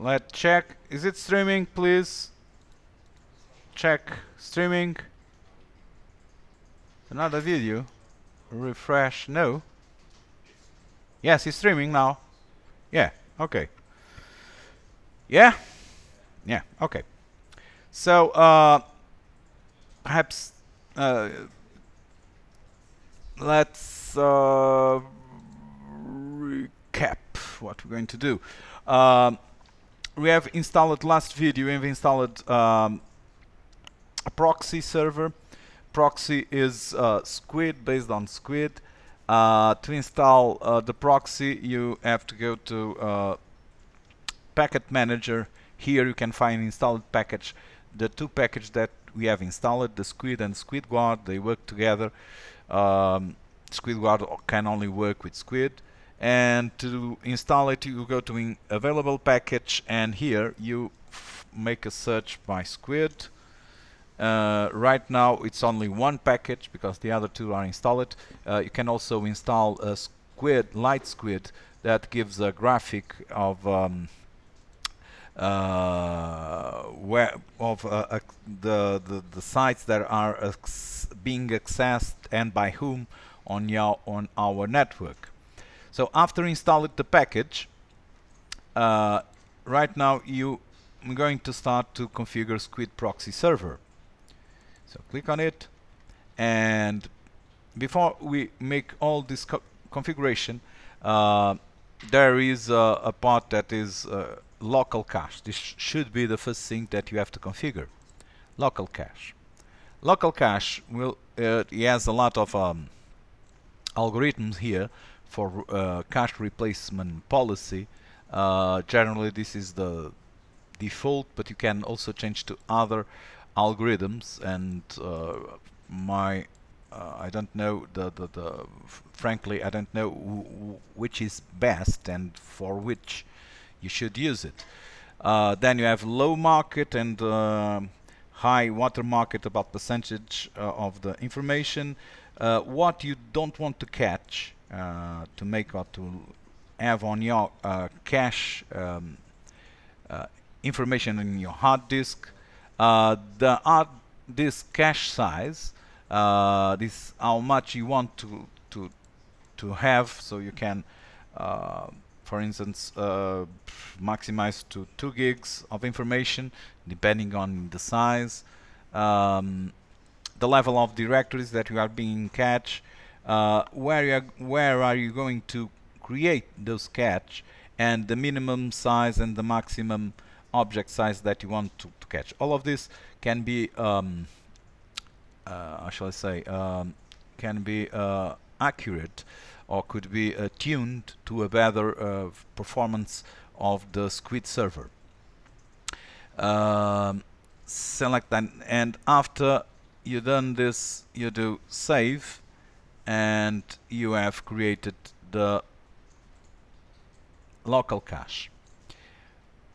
let's check. Is it streaming, please? Check streaming. Another video. Refresh. No. Yes, it's streaming now. Yeah. Okay. Yeah. Yeah. Okay. So perhaps let's recap what we're going to do. We have installed last video. We've installed a proxy server. Proxy is Squid, based on Squid. To install the proxy, you have to go to Packet Manager. Here you can find installed package. The two packages that we have installed, the Squid and Squid Guard, they work together. Squid Guard can only work with Squid. And to install it, you go to available package, and here you make a search by Squid. Right now it's only one package because the other two are installed. You can also install a Squid, Light Squid, that gives a graphic of the sites that are being accessed and by whom on our network. So after installing the package, right now I'm going to start to configure Squid Proxy server. So click on it, and before we make all this configuration, there is a part that is local cache. This should be the first thing that you have to configure. Local cache. Local cache will it has a lot of algorithms here for cache replacement policy. Generally this is the default, but you can also change to other algorithms, and I don't know frankly I don't know which is best and for which you should use it. Then you have low market and high water market about percentage of the information. What you don't want to catch to make or to have on your cache information in your hard disk. The hard disk cache size, this how much you want to have, so you can for instance maximize to 2 gigs of information depending on the size, the level of directories that you are being cached, where are you going to create those cache, and the minimum size and the maximum object size that you want to catch. All of this can be how shall I say, can be accurate, or could be tuned to a better performance of the Squid server. Select that, and after you done this, you do save, and you have created the local cache.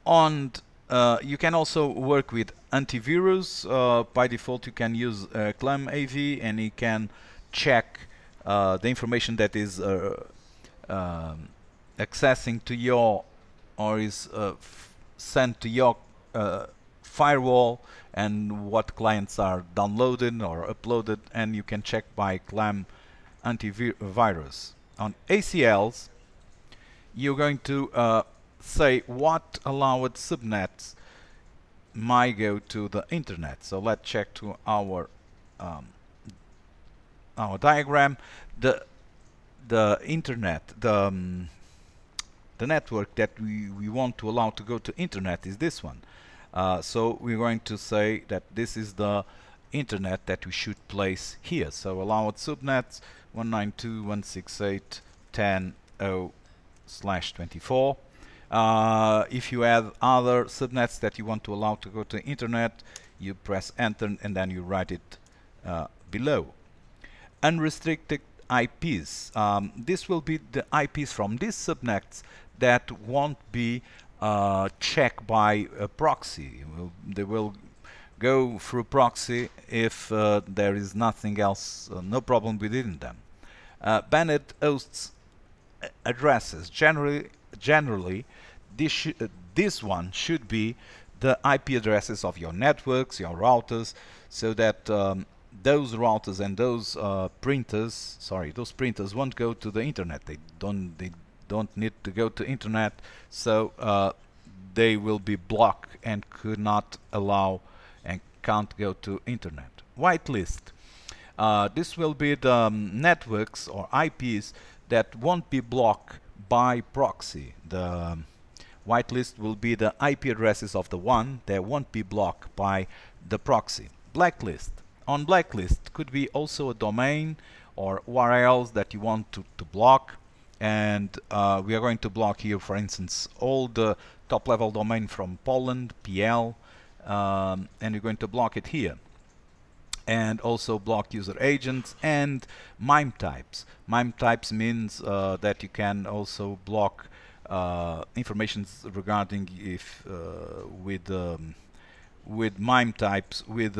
You can also work with antivirus. By default you can use Clam AV, and you can check the information that is accessing to your, or is sent to your firewall, and what clients are downloaded or uploaded, and you can check by Clam antivirus. On Acls you're going to say what allowed subnets might go to the internet. So let's check to our diagram. The internet, the network that we want to allow to go to internet is this one. So we're going to say that this is the internet that we should place here. So allowed subnets 192.168.10.0/24. If you have other subnets that you want to allow to go to internet, you press enter, and then you write it below. Unrestricted IPs. This will be the IPs from these subnets that won't be checked by a proxy. They will go through proxy if there is nothing else, no problem within them. Banned hosts addresses. Generally this one should be the IP addresses of your networks, your routers, so that those routers and those those printers won't go to the internet. They don't need to go to internet, so they will be blocked and could not allow and can't go to internet. Whitelist. This will be the networks or IPs that won't be blocked by proxy. The whitelist will be the IP addresses of the one that won't be blocked by the proxy. Blacklist. On blacklist could be also a domain or URLs that you want to block, and we are going to block here, for instance, all the top level domain from Poland, PL, and you're going to block it here. And also block user agents and MIME types. MIME types means that you can also block information regarding if with MIME types, with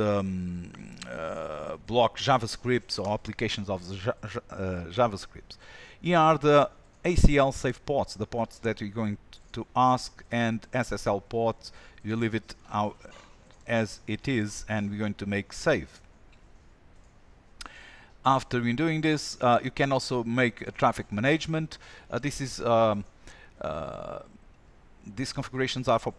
block JavaScripts or applications of JavaScripts. Here are the ACL safe ports, the ports that you're going to ask, and SSL ports, you leave it out as it is, and we're going to make save. After we're doing this, you can also make a traffic management. These configurations are for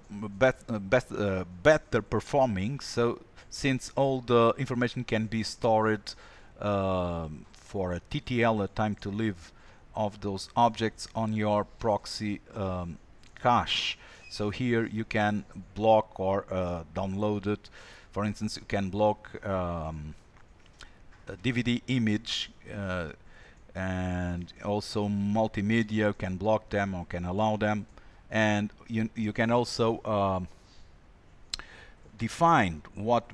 better performing. So since all the information can be stored for a TTL, a time to live of those objects on your proxy cache. So here you can block or download it. For instance, you can block a DVD image and also multimedia, can block them or can allow them, and you can also define what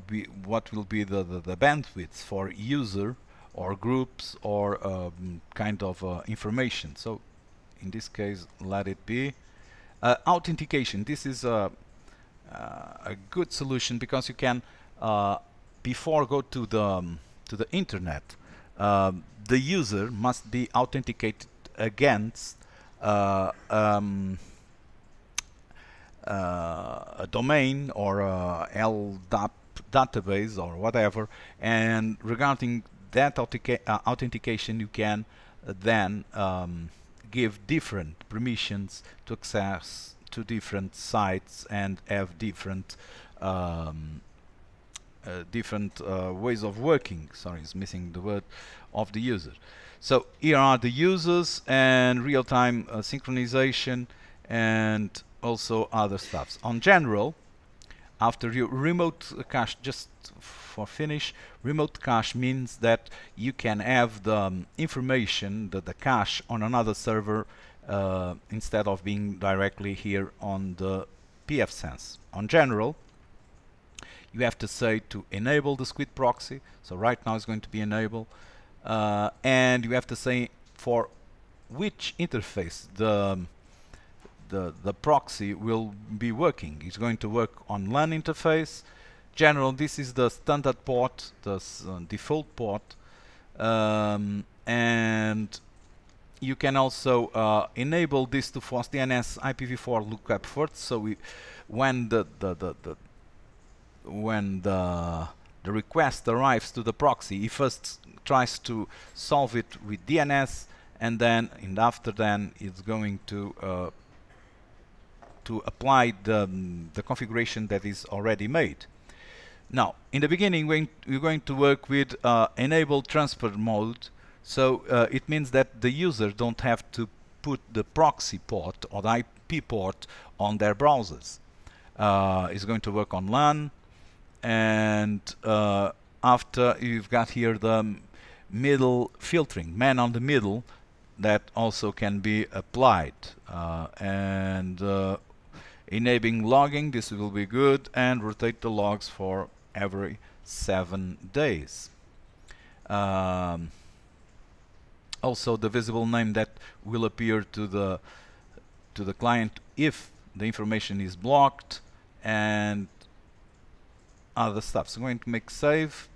will be the bandwidth for user or groups or kind of information. So in this case, let it be authentication. This is a good solution because you can before go to the internet, the user must be authenticated against a domain or a LDAP database or whatever, and regarding that authentication you can then give different permissions to access to different sites and have different ways of working. Sorry, it's missing the word of the user. So here are the users and real-time synchronization and also other stuffs. On general, after you remote cache, just for finish, remote cache means that you can have the information, the cache on another server instead of being directly here on the Pfsense. On general, you have to say to enable the Squid Proxy. So right now it's going to be enable, and you have to say for which interface the proxy will be working. It's going to work on LAN interface. General, this is the standard port, the default port, and you can also enable this to force DNS IPv4 lookup first. So when the request arrives to the proxy, he first tries to solve it with DNS, and then after it's going to apply the configuration that is already made. Now, in the beginning, we're going to work with enable transfer mode. So it means that the user don't have to put the proxy port or the IP port on their browsers. It's going to work on LAN, and after you've got here the middle filtering, man on the middle, that also can be applied, and enabling logging, this will be good, and rotate the logs for every 7 days. Also the visible name that will appear to the client if the information is blocked, and other stuff. So I'm going to make save,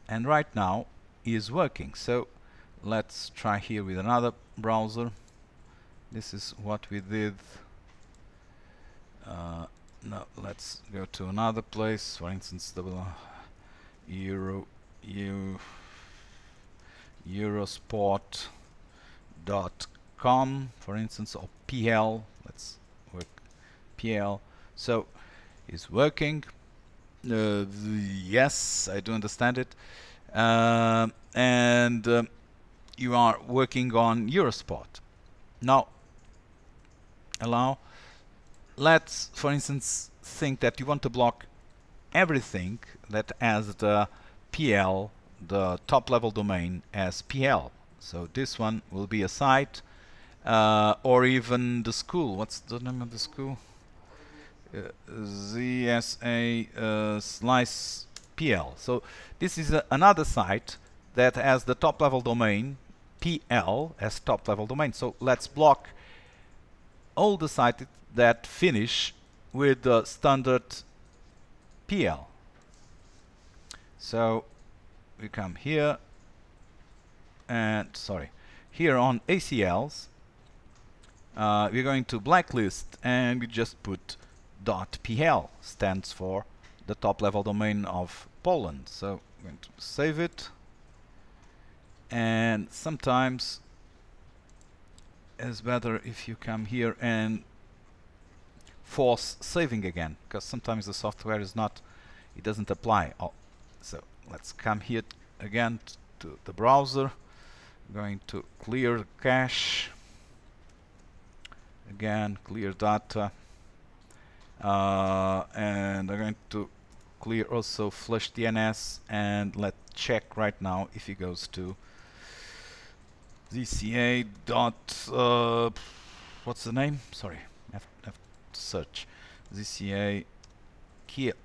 and right now is working. So let's try here with another browser. This is what we did. Now let's go to another place. For instance, Eurosport.com, for instance, or PL. Let's work PL. So it's working. Yes, I do understand it. And you are working on Eurosport. Now, let's, for instance, think that you want to block everything that has the PL, the top level domain, as PL. So this one will be a site, or even the school. What's the name of the school? ZSA slice PL. So this is another site that has the top level domain PL as top level domain. So let's block all the sites that finish with the standard PL. So we come here and here on ACLs, we're going to blacklist, and we just put .pl, stands for the top level domain of Poland. So I'm going to save it, and sometimes it's better if you come here and force saving again, because sometimes the software is not, it doesn't apply. So let's come here again to the browser. I'm going to clear the cache, again clear data, and I'm going to clear also flush DNS, and let's check right now if it goes to ZCA dot what's the name? Sorry, I have to search. ZCA Kiels,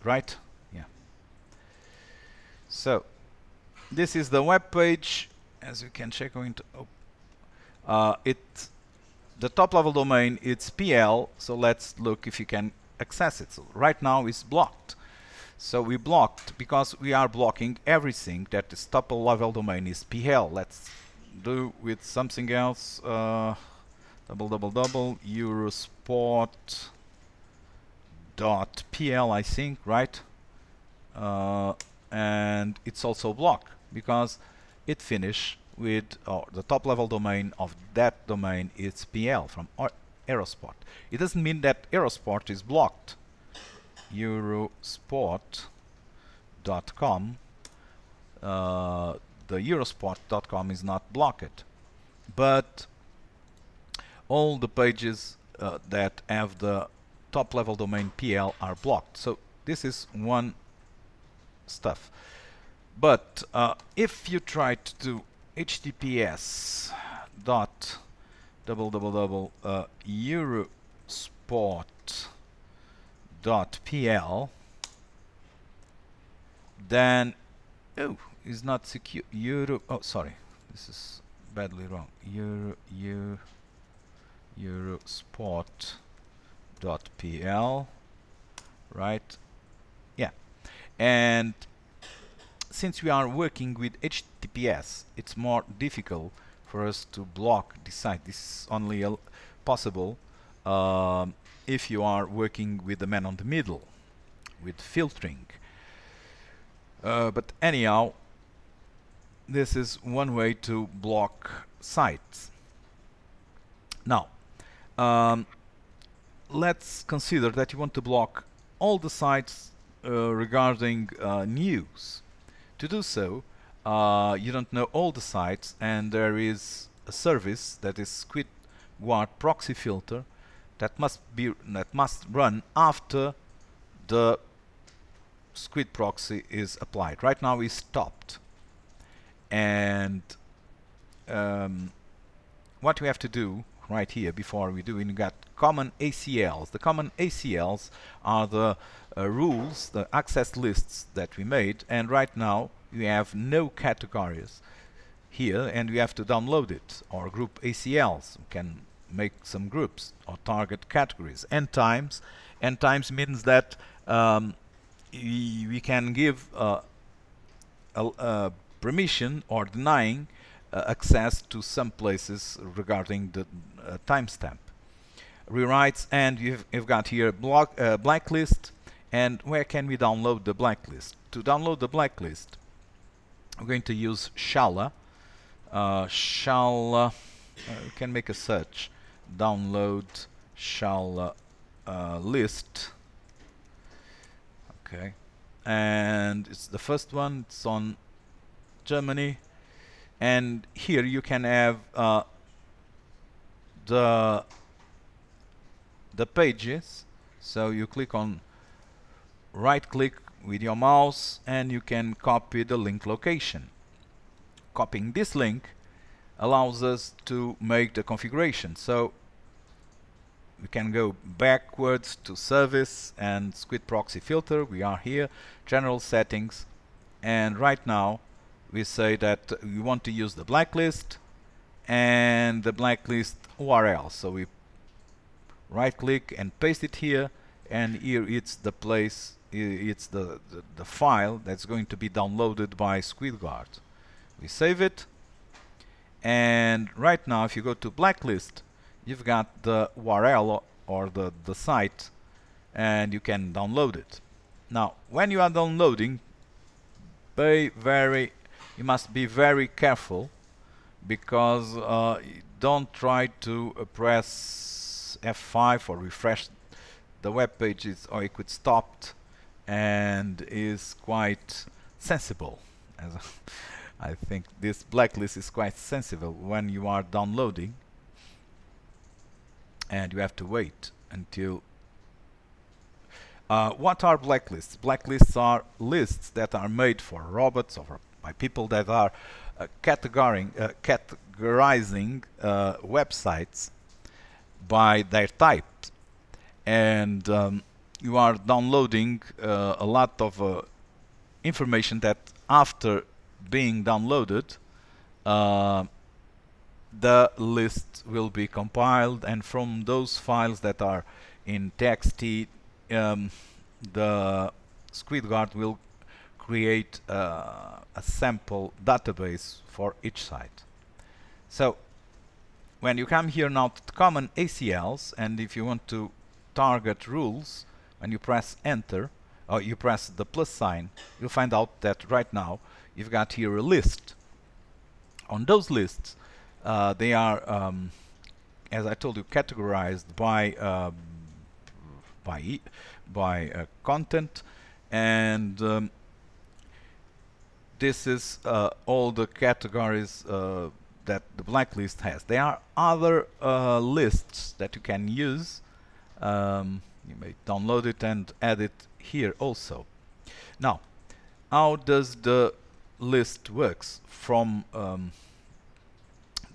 right? Yeah. So this is the web page. As you can check, going to the top level domain, it's PL. So let's look if you can access it. So right now it's blocked. So we blocked because we are blocking everything that is top level domain is PL. Let's do with something else. Eurosport.pl, I think, right? And it's also blocked because it finished with the top level domain of that domain is PL from Eurosport. It doesn't mean that Eurosport is blocked. Eurosport.com, the Eurosport.com is not blocked, but all the pages that have the top level domain PL are blocked. So this is one stuff. But if you try to do https dot eurosport.pl, then is not secure. This is badly wrong. Eurosport.pl, right? Yeah. And since we are working with HTTPS, it's more difficult for us to block this site. This is only possible if you are working with the man on the middle, with filtering. But anyhow, this is one way to block sites. Now, let's consider that you want to block all the sites regarding news. To do so, you don't know all the sites, and there is a service that is Squid Proxy filter that must run after the Squid Proxy is applied. Right now it's stopped, and what we have to do right here before we do, we got common ACLs. The common ACLs are the rules, the access lists that we made, and right now we have no categories here, and we have to download it, or group ACLs. We can make some groups or target categories. N times means that we can give permission or denying access to some places regarding the timestamp. Rewrites, and you've got here blacklist. And where can we download the blacklist? To download the blacklist, I'm going to use Shala. You can make a search. Download Shala list. Okay, and it's the first one. It's on Germany, and here you can have the pages. So you click on, right click with your mouse, and you can copy the link location. Copying this link allows us to make the configuration. So we can go backwards to service and Squid Proxy filter. We are here, general settings, and right now we say that we want to use the blacklist and the blacklist URL. So we right click and paste it here, and here it's the place, it's the file that's going to be downloaded by SquidGuard. We save it, and right now if you go to blacklist, you've got the URL or the site, and you can download it. Now when you are downloading, you must be very careful, because don't try to press F5 or refresh the web page, or it could stop, and is quite sensible. I think this blacklist is quite sensible when you are downloading, and you have to wait until what are blacklists? Blacklists are lists that are made for robots or by people that are categorizing websites by their type, and you are downloading a lot of information that after being downloaded, the list will be compiled, and from those files that are in txt, the SquidGuard will create a sample database for each site. So when you come here now to common ACLs, and if you want to target rules, when you press enter or you press the plus sign, you'll find out that right now you've got here a list. On those lists, they are, as I told you, categorized by content, and this is all the categories that the blacklist has. There are other lists that you can use. You may download it and add it here also. Now, how does the list works? From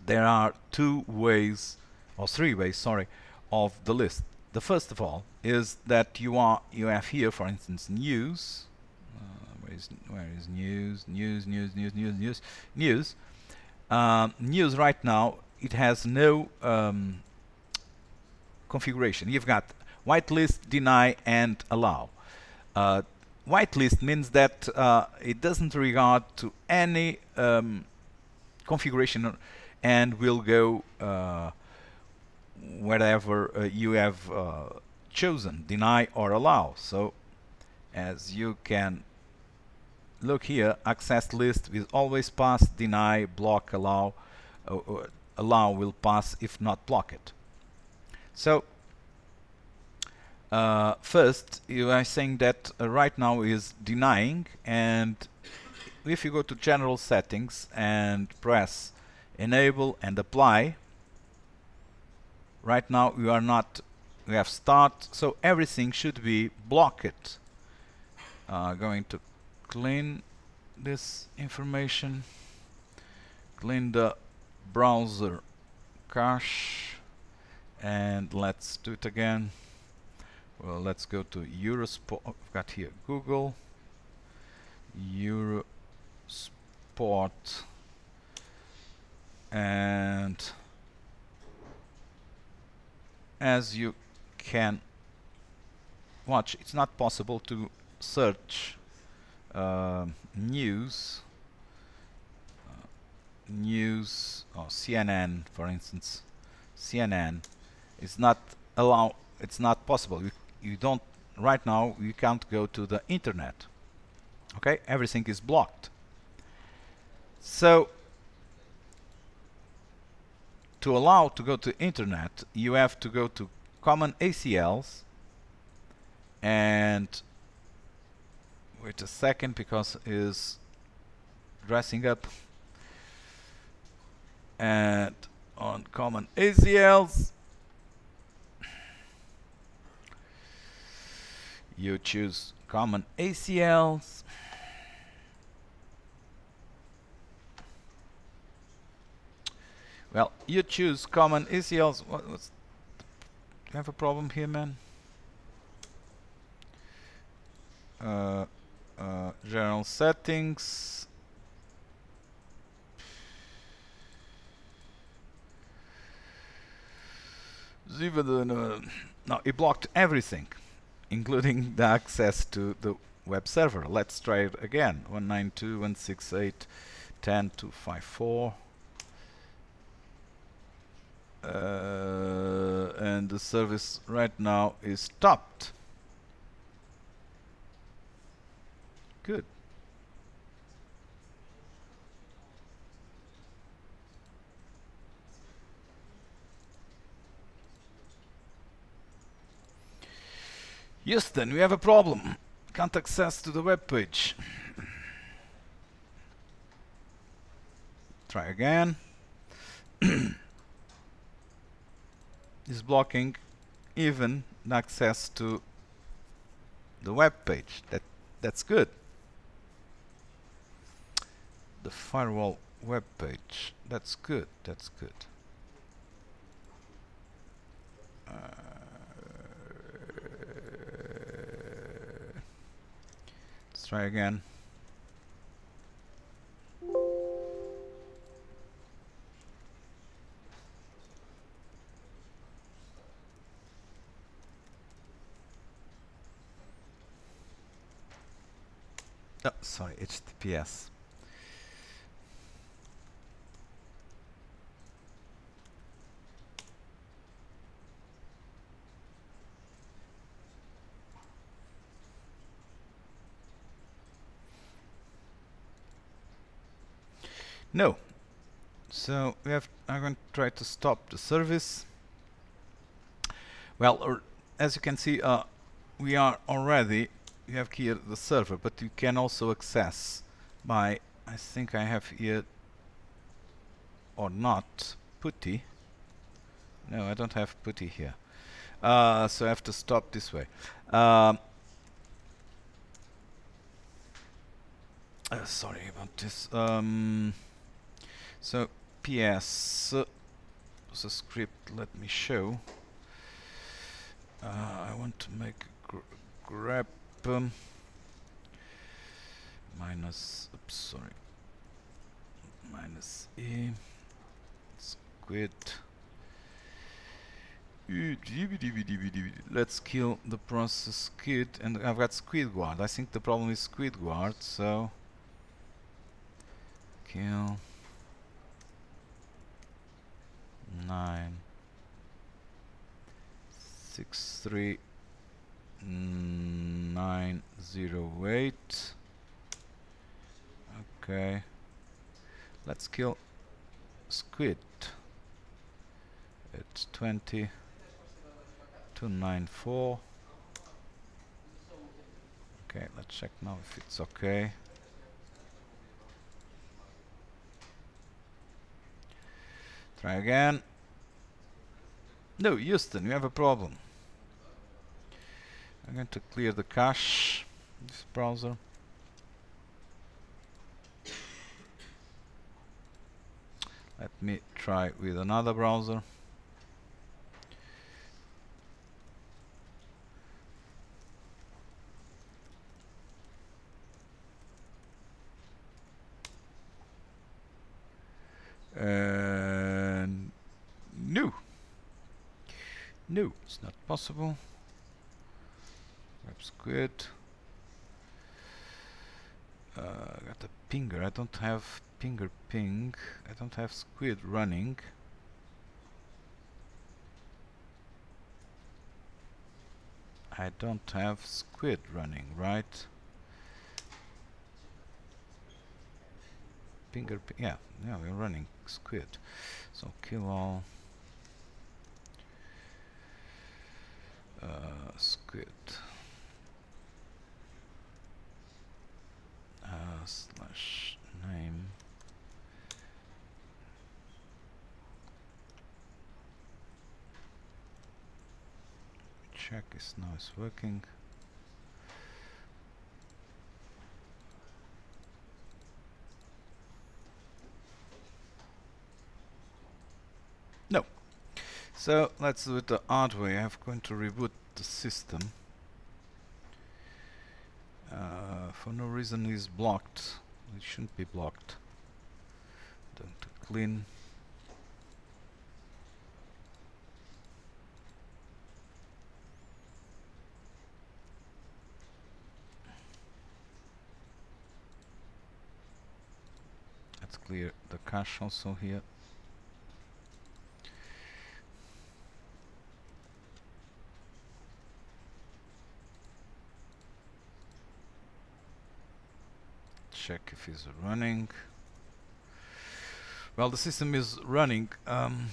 there are two ways, or three ways, sorry, of the list. The first of all is that you have here, for instance, news. Where is news? News right now, it has no configuration. You've got whitelist, deny, and allow. Whitelist means that it doesn't regard to any configuration and will go wherever you have chosen, deny or allow. So as you can look here, access list will always pass, deny, block, allow. Allow will pass if not block it. So first you are saying that right now is denying, and if you go to general settings and press enable and apply, right now we have start, so everything should be blocked. Going to clean this information, clean the browser cache, and let's do it again. Well, let's go to Eurosport. I've got here Google, Eurosport, and as you can watch, it's not possible to search news news or CNN, for instance, CNN is not allow. It's not possible. You don't right now. You can't go to the internet. Okay, everything is blocked. So to allow to go to internet, you have to go to common ACLs and wait a second because is dressing up, and on common ACLs you choose common ACLs. Well, you choose common ACLs. What's you have a problem here, man? General settings. No, it blocked everything, including the access to the web server. Let's try it again. 192.168.10.254. And the service right now is stopped. Good. Houston, we have a problem. Can't access to the web page. Try again. Is blocking even access to the web page. That's good. The firewall web page. That's good. That's good. Let's try again. Oh, sorry, HTTPS. No. So I'm going to try to stop the service. Well, as you can see, we are already. You have here the server, but you can also access by. I think I have here or not putty. No, I don't have putty here. So I have to stop this way. Sorry about this. So PS the script. Let me show. I want to make grep minus. Oops, sorry. Minus E. Squid. Let's kill the process squid, and I've got squid guard. I think the problem is squid guard, so kill 963.908. Okay, let's kill squid. It's 20.294. Okay, let's check now if it's okay. Try again. No, Houston, you have a problem. I'm going to clear the cache, this browser. Let me try with another browser. No, it's not possible. Grab squid. Got a pinger. I don't have Pinger ping. I don't have Squid running. I don't have Squid running, right? Yeah, we're running Squid. So kill all Squid slash name. Check is now is working. No. So let's do it the hard way. I'm going to reboot the system. For no reason is blocked. It shouldn't be blocked. Don't clean. Let's clear the cache also here. Check if it's running. Well, the system is running. And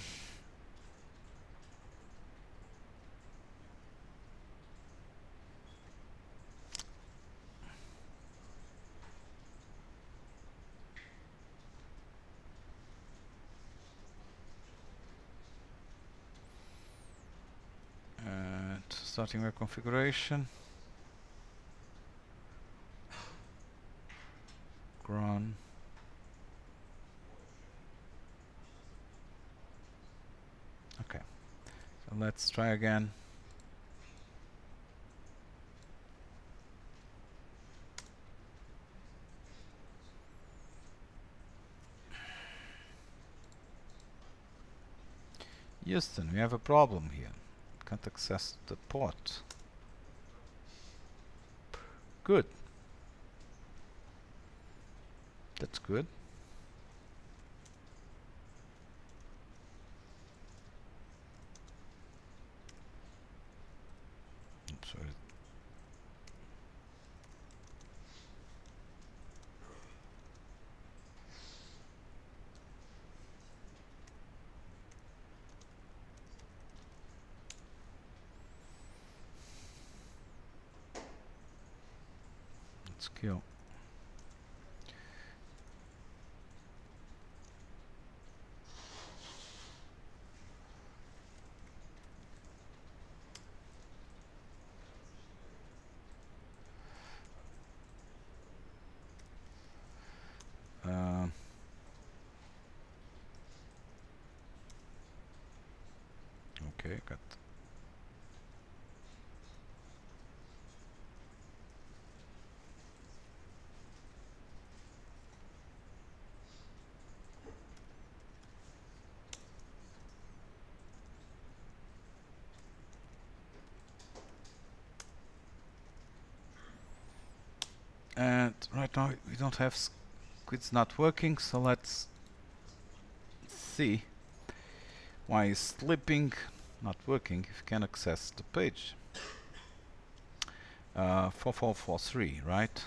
starting web configuration. Run. Okay, so let's try again. Houston, we have a problem here. Can't access the port. Good. That's good. Oops, sorry. Let's kill. Okay, got. And right now we don't have Squid's not working, so let's see why it's slipping, not working. If you can access the page. 4443, right?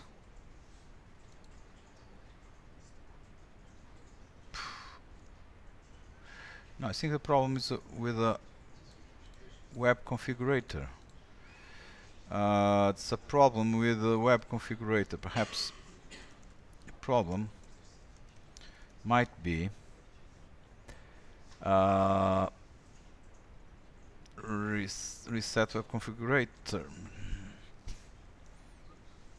No, I think the problem is with the web configurator. It's a problem with the web configurator. Perhaps the problem might be reset web configurator.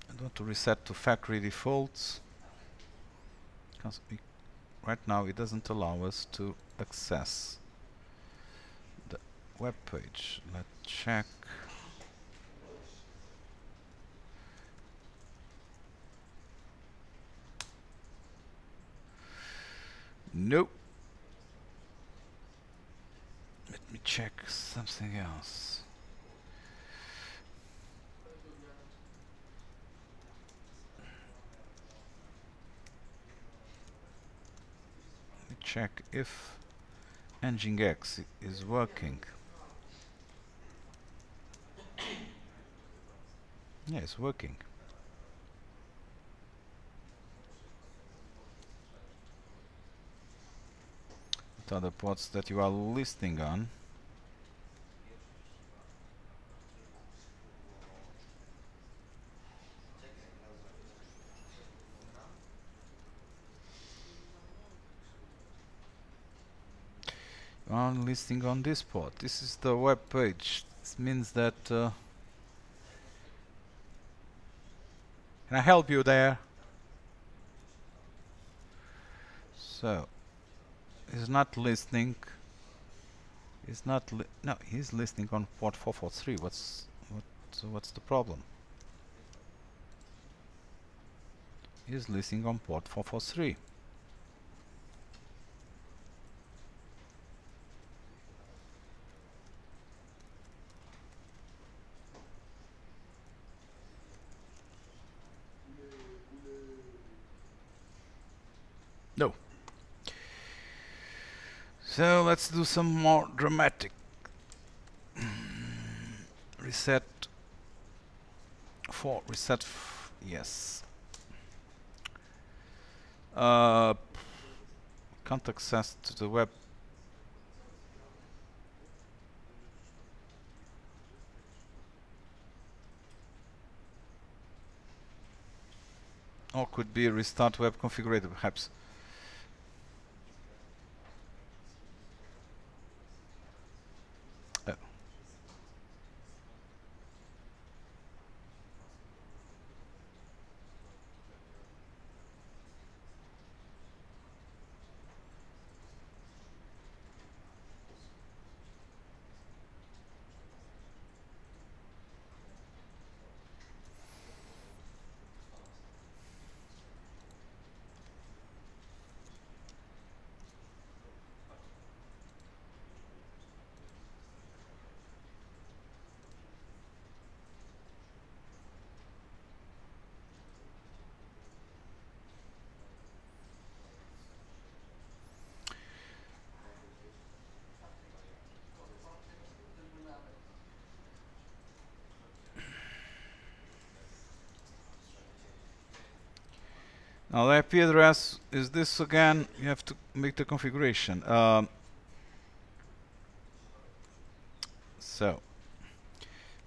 I want to reset to factory defaults because right now it doesn't allow us to access the web page. Let's check. Nope. Let me check something else. check if Nginx is working. Yeah, it's working. What are the ports that you are listening on? You are listening on this port. This is the web page. This means that can I help you there? So he's not listening. He's not no, he's listening on port 443. What's the problem? He's listening on port 443. No. So let's do some more dramatic. Reset 4. Reset. Yes. Can't access to the web. Or could be restart web configurator, perhaps. Now the IP address is this again. You have to make the configuration. So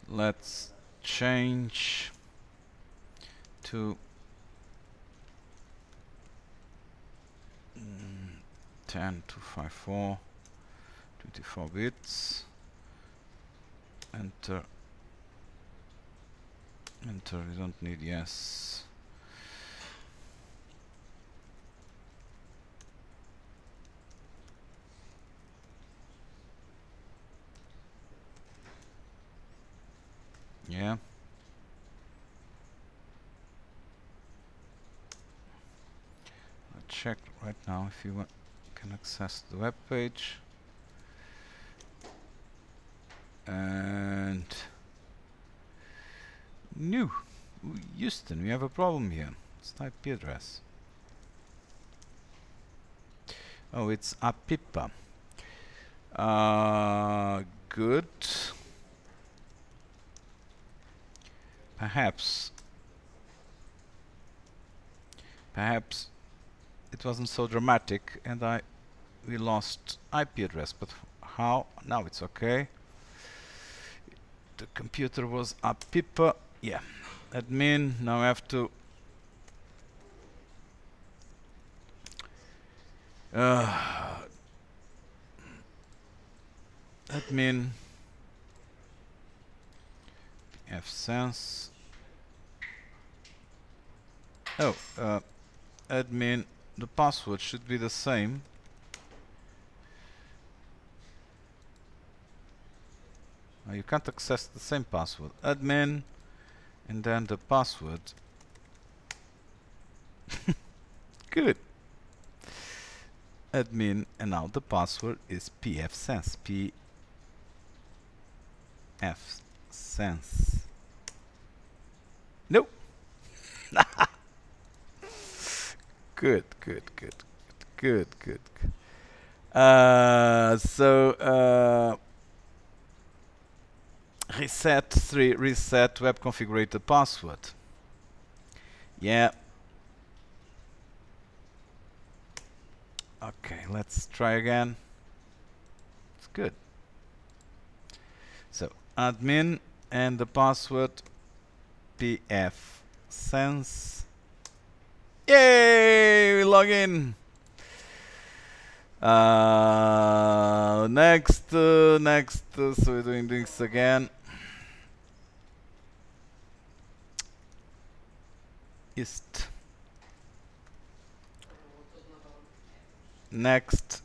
let's change to 10.254, 24 bits. Enter. Enter. You don't need yes. Yeah. I'll check right now if you can access the web page. And no, Houston, we have a problem here. It's the IP address. Oh, it's APIPA. Good. Perhaps it wasn't so dramatic and we lost IP address, but how? Now it's okay. The computer was APIPA. Yeah. Admin, now I have to admin Pfsense. Oh, admin, the password should be the same. You can't access the same password. Admin, and then the password. Good. Admin, and now the password is Pfsense. Pfsense. Nope. Good. reset web configurator password. Yeah. Okay, let's try again. It's good. So admin and the password Pfsense. Yay! We log in. Next. So we're doing this again. East. Next.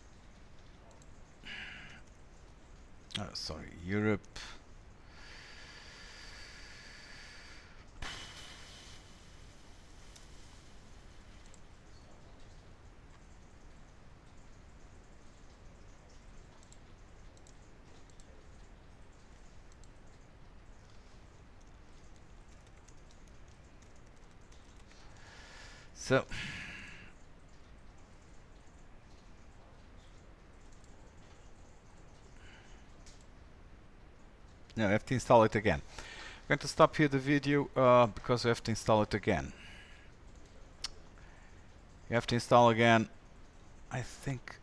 Sorry, Europe. So no, I have to install it again. I'm going to stop here the video because we have to install it again. You have to install again, I think,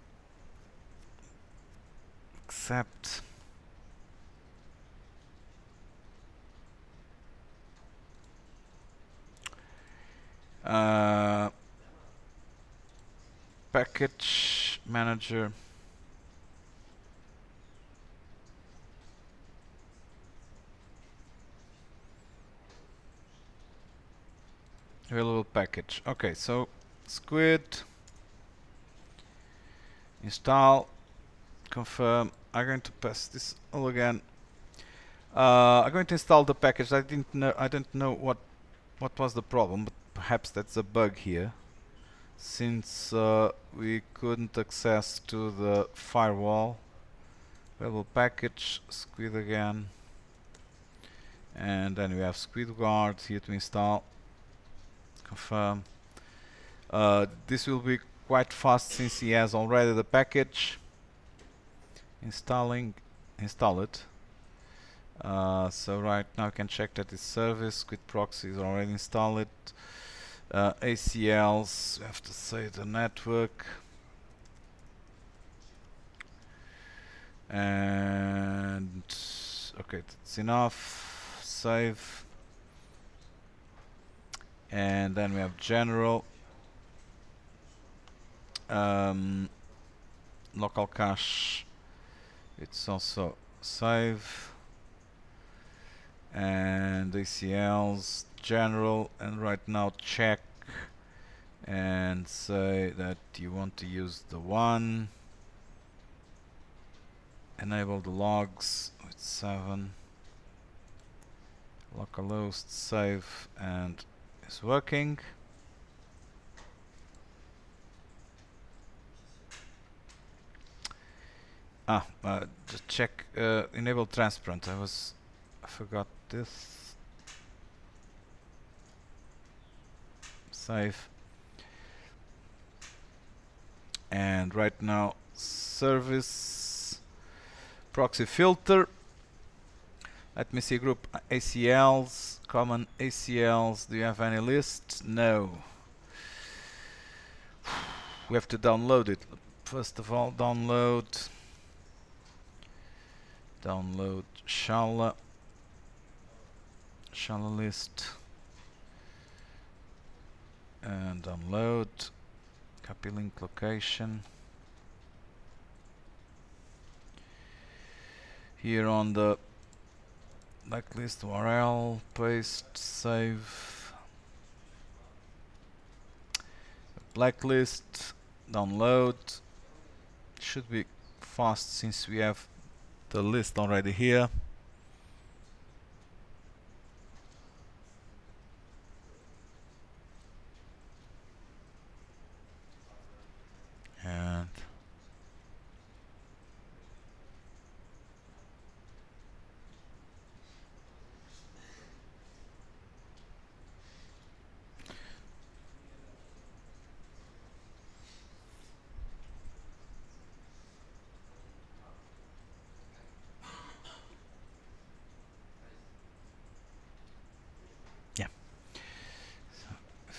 except package manager. Available package. Okay, so Squid, install, confirm. I'm going to pass this all again. I'm going to install the package. I don't know what was the problem, but perhaps that's a bug here, since we couldn't access to the firewall. Available package, Squid again, and then we have Squid Guard here to install. Confirm. This will be quite fast since he has already the package. Install it. So right now I can check that it's service. Squid Proxy is already installed. Acls, we have to say the network. And okay, that's enough. Save. And then we have general, local cache, it's also save, and ACLs, general, and right now check and say that you want to use the one, enable the logs with 7, localhost, save, and it's working. Just check enable transparent. I forgot this. Save. And right now service proxy filter. Let me see group ACLs, common ACLs. Do you have any list? No. We have to download it. First of all, download Shala list and download. Copy link location. Here on the blacklist URL, paste, save. Blacklist, download. Should be fast since we have the list already here. And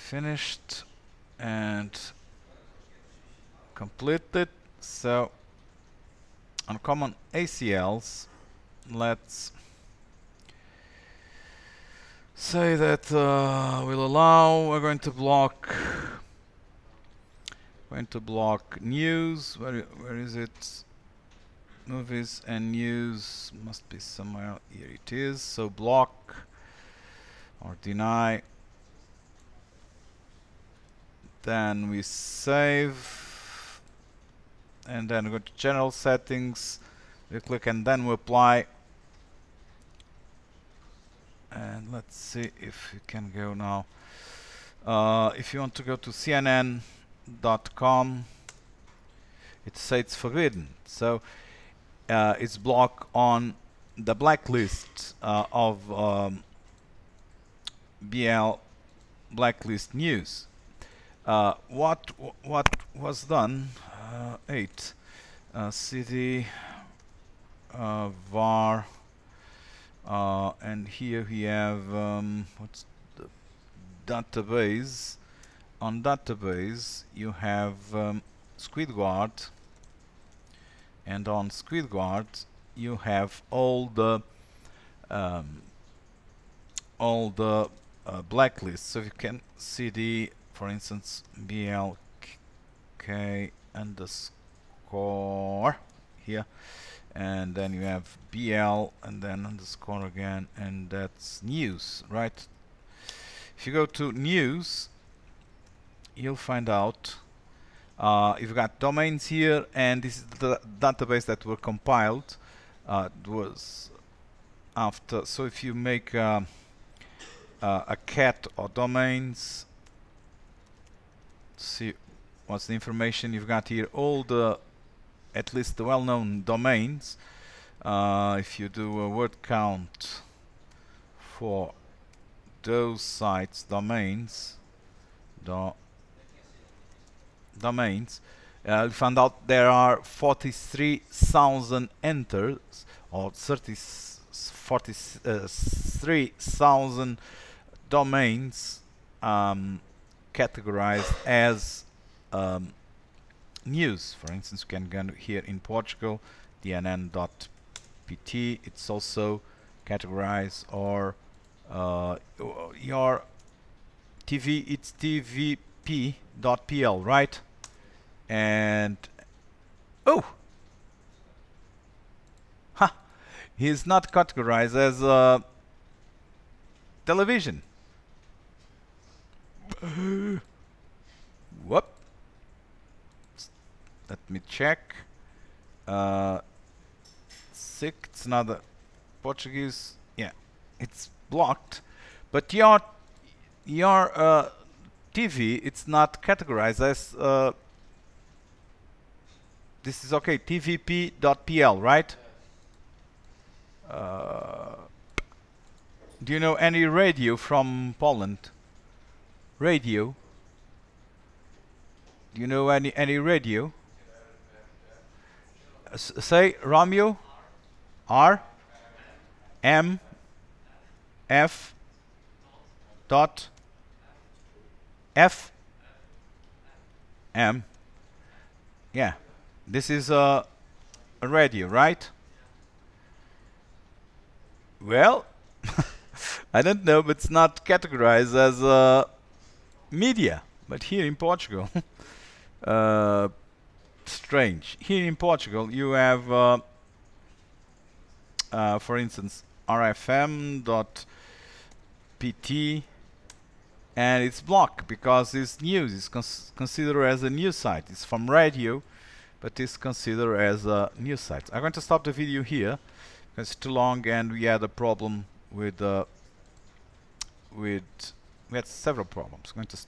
finished and completed. So on common Acls, let's say that we'll allow, we're going to block news. Where is it? Movies and news must be somewhere. Here it is. So block or deny. Then we save, and then go to general settings. We click and then we apply. And let's see if we can go now. If you want to go to CNN.com, it says it's forbidden. So it's blocked on the blacklist of BL blacklist news. What was done? 8 cd var, and here we have what's the database. On database you have Squidguard, and on Squidguard you have all the blacklists. So you can cd, for instance, blk underscore here, and then you have bl and then underscore again, and that's news, right? If you go to news, you'll find out you've got domains here, and this is the database that were compiled. It was after. So if you make a cat or domains, see what's the information you've got here. All the, at least the well-known domains. If you do a word count for those sites, domains, we found out there are 43,000 enters, or 43,000 domains categorized as news. For instance, you can go here in Portugal, dnn.pt. It's also categorized, or your TV, it's tvp.pl, right? And oh, ha! He's not categorized as television. Whoop! Let me check. Sick. It's another Portuguese. Yeah, it's blocked. But your TV, it's not categorized as. This is okay. tvp.pl, right? Do you know any radio from Poland? Radio? Do you know any radio? Say Romeo, R, M, F, dot, F, M. Yeah, this is a radio, right? Well, I don't know, but it's not categorized as media. But here in Portugal, strange. Here in Portugal, you have, for instance, rfm.pt, and it's blocked because it's news. It's considered as a news site. It's from radio, but it's considered as a news site. I'm going to stop the video here because it's too long, and we had a problem with we had several problems. I'm going to